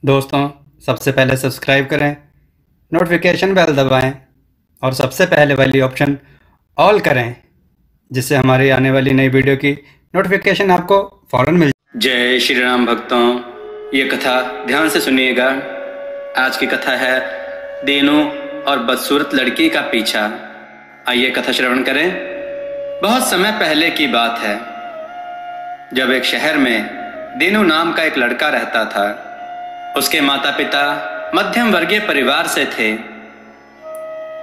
दोस्तों, सबसे पहले सब्सक्राइब करें, नोटिफिकेशन बेल दबाएं और सबसे पहले वाली ऑप्शन ऑल करें, जिससे हमारी आने वाली नई वीडियो की नोटिफिकेशन आपको फ़ौरन मिल जाए। जय श्री राम भक्तों, ये कथा ध्यान से सुनिएगा। आज की कथा है दीनू और बदसूरत लड़की का पीछा। आइए कथा श्रवण करें। बहुत समय पहले की बात है, जब एक शहर में दीनू नाम का एक लड़का रहता था। उसके माता पिता मध्यम वर्गीय परिवार से थे।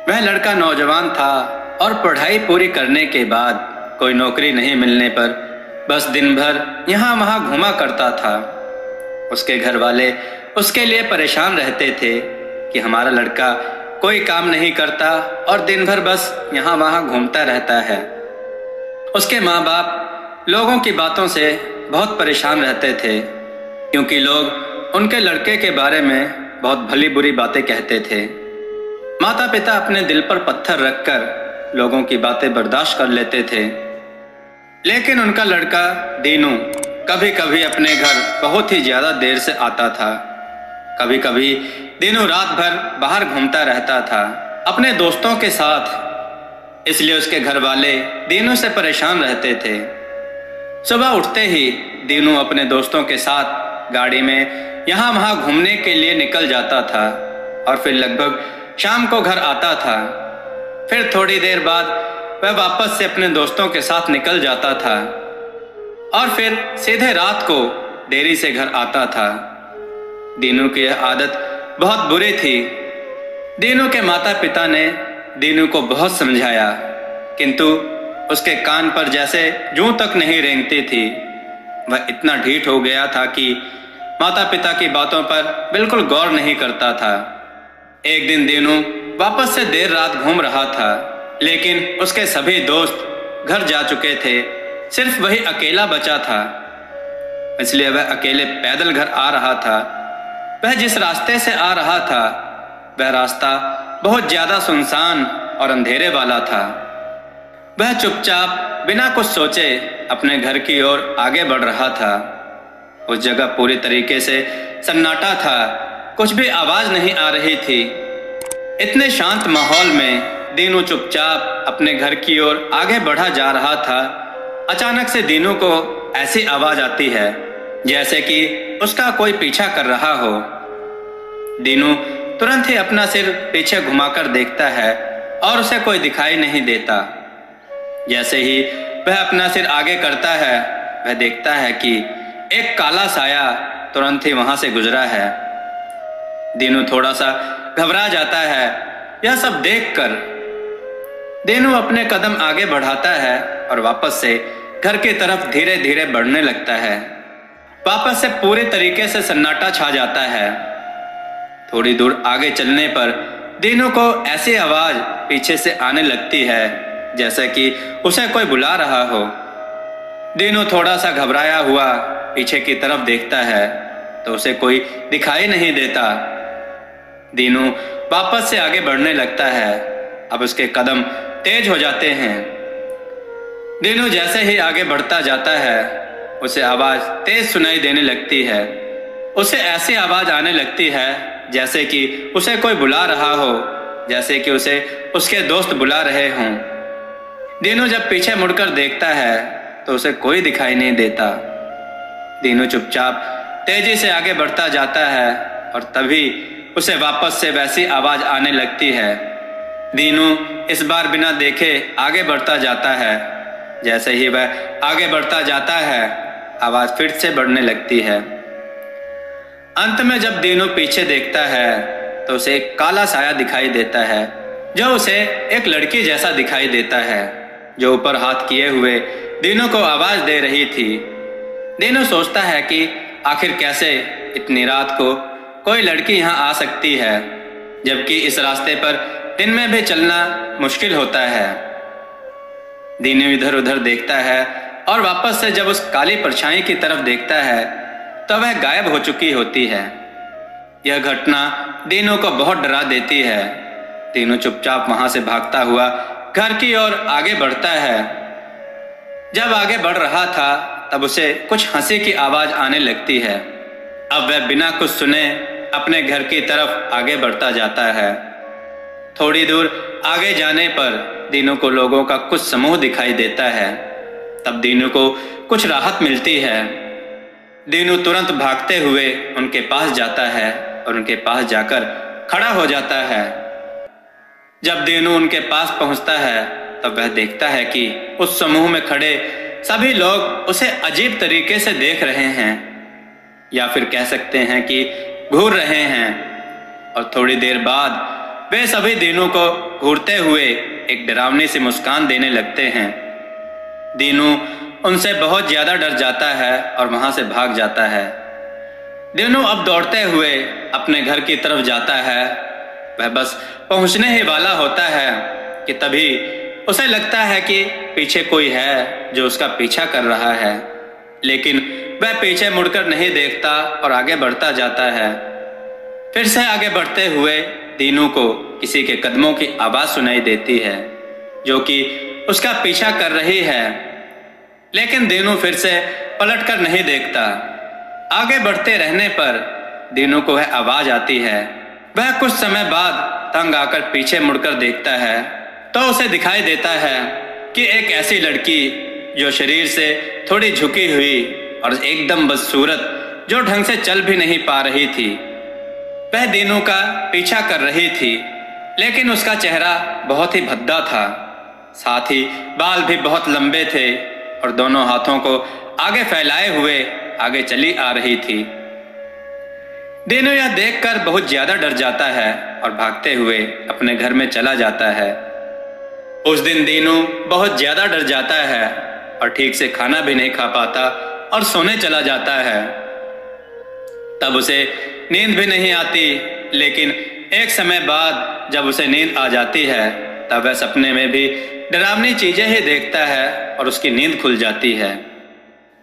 वह लड़का नौजवान था और पढ़ाई पूरी करने के बाद कोई नौकरी नहीं मिलने पर बस दिन भर यहाँ वहाँ घूमा करता था। उसके घर वाले उसके लिए परेशान रहते थे कि हमारा लड़का कोई काम नहीं करता और दिन भर बस यहाँ वहाँ घूमता रहता है। उसके माँ बाप लोगों की बातों से बहुत परेशान रहते थे, क्योंकि लोग उनके लड़के के बारे में बहुत भली बुरी बातें कहते थे। माता पिता अपने दिल पर पत्थर रखकर लोगों की बातें बर्दाश्त कर लेते थे, लेकिन उनका लड़का दीनू कभी कभी अपने घर बहुत ही ज्यादा देर से आता था। कभी कभी दीनू रात भर बाहर घूमता रहता था अपने दोस्तों के साथ। इसलिए उसके घर वाले दीनू से परेशान रहते थे। सुबह उठते ही दीनू अपने दोस्तों के साथ गाड़ी में यहाँ वहाँ घूमने के लिए निकल जाता था और फिर लगभग शाम को घर आता था। फिर थोड़ी देर बाद वह वापस से अपने दोस्तों के साथ निकल जाता था और फिर सीधे रात को देरी से घर आता था। दीनू की यह आदत बहुत बुरी थी। दीनू के माता पिता ने दीनू को बहुत समझाया, किंतु उसके कान पर जैसे जूं तक नहीं रेंगती थी। वह इतना ढीठ हो गया था कि माता पिता की बातों पर बिल्कुल गौर नहीं करता था। एक दिन दीनू वापस से देर रात घूम रहा था, लेकिन उसके सभी दोस्त घर जा चुके थे। सिर्फ वही अकेला बचा था, इसलिए वह अकेले पैदल घर आ रहा था। वह जिस रास्ते से आ रहा था वह रास्ता बहुत ज्यादा सुनसान और अंधेरे वाला था। वह चुपचाप बिना कुछ सोचे अपने घर की ओर आगे बढ़ रहा था। उस जगह पूरी तरीके से सन्नाटा था, कुछ भी आवाज नहीं आ रही थी। इतने शांत माहौल में दीनू चुपचाप अपने घर की ओर आगे बढ़ा जा रहा था। अचानक से दीनू को ऐसी आवाज आती है जैसे कि उसका कोई पीछा कर रहा हो। दीनू तुरंत ही अपना सिर पीछे घुमाकर देखता है और उसे कोई दिखाई नहीं देता। जैसे ही वह अपना सिर आगे करता है, वह देखता है कि एक काला साया तुरंत ही वहां से गुजरा है। दीनू थोड़ा सा घबरा जाता है। यह सब देखकर दीनू अपने कदम आगे बढ़ाता है और वापस से घर की तरफ धीरे धीरे बढ़ने लगता है। वापस से पूरे तरीके से सन्नाटा छा जाता है। थोड़ी दूर आगे चलने पर दीनू को ऐसी आवाज पीछे से आने लगती है जैसे कि उसे कोई बुला रहा हो। दीनू थोड़ा सा घबराया हुआ पीछे की तरफ देखता है तो उसे कोई दिखाई नहीं देता। दीनू वापस से आगे बढ़ने लगता है। अब उसके कदम तेज हो जाते हैं। दीनू जैसे ही आगे बढ़ता जाता है, उसे आवाज तेज सुनाई देने लगती है। उसे ऐसी आवाज आने लगती है जैसे कि उसे कोई बुला रहा हो, जैसे कि उसे उसके दोस्त बुला रहे हों। दीनू जब पीछे मुड़कर देखता है तो उसे कोई दिखाई नहीं देता। दीनू चुपचाप तेजी से आगे बढ़ता जाता है और तभी उसे वापस से वैसी आवाज आने लगती है। दीनू इस बार बिना देखे आगे बढ़ता जाता है। जैसे ही वह आगे बढ़ता जाता है, आवाज फिर से बढ़ने लगती है। अंत में जब दीनू पीछे देखता है तो उसे एक काला साया दिखाई देता है, जो उसे एक लड़की जैसा दिखाई देता है, जो ऊपर हाथ किए हुए दीनू को आवाज दे रही थी। दीनू सोचता है कि आखिर कैसे इतनी रात को कोई लड़की यहाँ आ सकती है, जबकि इस रास्ते पर दिन में भी चलना मुश्किल होता है। दीनू इधर उधर देखता है और वापस से जब उस काली परछाई की तरफ देखता है तो वह गायब हो चुकी होती है। यह घटना दीनू को बहुत डरा देती है। दीनू चुपचाप वहां से भागता हुआ घर की ओर आगे बढ़ता है। जब आगे बढ़ रहा था तब उसे कुछ हंसी की आवाज आने लगती है। अब वह बिना कुछ सुने अपने घर की तरफ आगे बढ़ता जाता है। थोड़ी दूर आगे जाने पर दीनू को लोगों का कुछ समूह दिखाई देता है। तब दीनू को कुछ राहत मिलती है। दीनू तुरंत भागते हुए उनके पास जाता है और उनके पास जाकर खड़ा हो जाता है। जब दीनू उनके पास पहुंचता है तब वह देखता है कि उस समूह में खड़े सभी लोग उसे अजीब तरीके से देख रहे हैं, या फिर कह सकते हैं कि घूर रहे हैं। और थोड़ी देर बाद वे सभी दीनू को घूरते हुए एक डरावनी सी मुस्कान देने लगते हैं। दीनू उनसे बहुत ज्यादा डर जाता है और वहां से भाग जाता है। दीनू अब दौड़ते हुए अपने घर की तरफ जाता है। वह बस पहुंचने ही वाला होता है कि तभी उसे लगता है कि पीछे कोई है जो उसका पीछा कर रहा है, लेकिन वह पीछे मुड़कर नहीं देखता और आगे बढ़ता जाता है। फिर से आगे बढ़ते हुए दीनू को किसी के कदमों की आवाज सुनाई देती है जो कि उसका पीछा कर रही है, लेकिन दीनू फिर से पलटकर नहीं देखता। आगे बढ़ते रहने पर दीनू को वह आवाज आती है। वह कुछ समय बाद तंग आकर पीछे मुड़कर देखता है तो उसे दिखाई देता है कि एक ऐसी लड़की जो शरीर से थोड़ी झुकी हुई और एकदम बदसूरत, जो ढंग से चल भी नहीं पा रही थी, वह दीनू का पीछा कर रही थी। लेकिन उसका चेहरा बहुत ही भद्दा था, साथ ही बाल भी बहुत लंबे थे और दोनों हाथों को आगे फैलाए हुए आगे चली आ रही थी। दीनू यह देखकर बहुत ज्यादा डर जाता है और भागते हुए अपने घर में चला जाता है। उस दिन दीनू बहुत ज्यादा डर जाता है और ठीक से खाना भी नहीं खा पाता और सोने चला जाता है। तब उसे नींद भी नहीं आती, लेकिन एक समय बाद जब उसे नींद आ जाती है तब वह सपने में भी डरावनी चीजें ही देखता है और उसकी नींद खुल जाती है।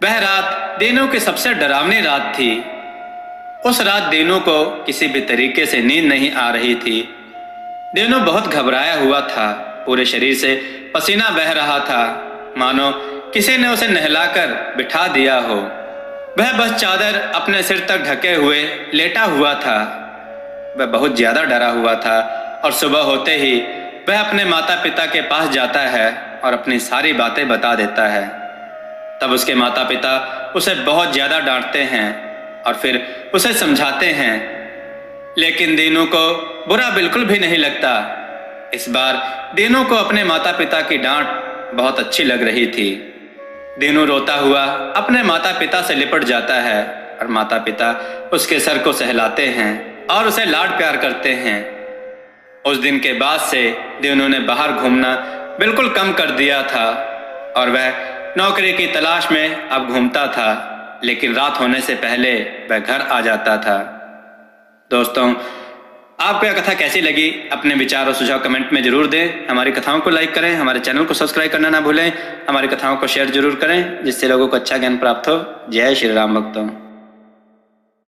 वह रात दीनू की सबसे डरावनी रात थी। उस रात दीनू को किसी भी तरीके से नींद नहीं आ रही थी। दीनू बहुत घबराया हुआ था, पूरे शरीर से पसीना बह रहा था, मानो किसी ने उसे नहलाकर बिठा दिया हो। वह बस चादर अपने सिर तक ढके हुए लेटा हुआ था। वह बहुत ज्यादा डरा हुआ था और सुबह होते ही वह अपने माता पिता के पास जाता है और अपनी सारी बातें बता देता है। तब उसके माता पिता उसे बहुत ज्यादा डांटते हैं और फिर उसे समझाते हैं, लेकिन दीनू को बुरा बिल्कुल भी नहीं लगता। इस बार दीनू को अपने माता पिता की डांट बहुत अच्छी लग रही थी। दीनू रोता हुआ अपने माता पिता से लिपट जाता है और माता पिता उसके सर को सहलाते हैं और उसे लाड प्यार करते हैं। उस दिन के बाद से दीनू ने बाहर घूमना बिल्कुल कम कर दिया था और वह नौकरी की तलाश में अब घूमता था, लेकिन रात होने से पहले वह घर आ जाता था। दोस्तों, आपको यह कथा कैसी लगी? अपने विचार और सुझाव कमेंट में जरूर दें। हमारी कथाओं को लाइक करें, हमारे चैनल को सब्सक्राइब करना ना भूलें, हमारी कथाओं को शेयर जरूर करें जिससे लोगों को अच्छा ज्ञान प्राप्त हो। जय श्री राम भक्तों।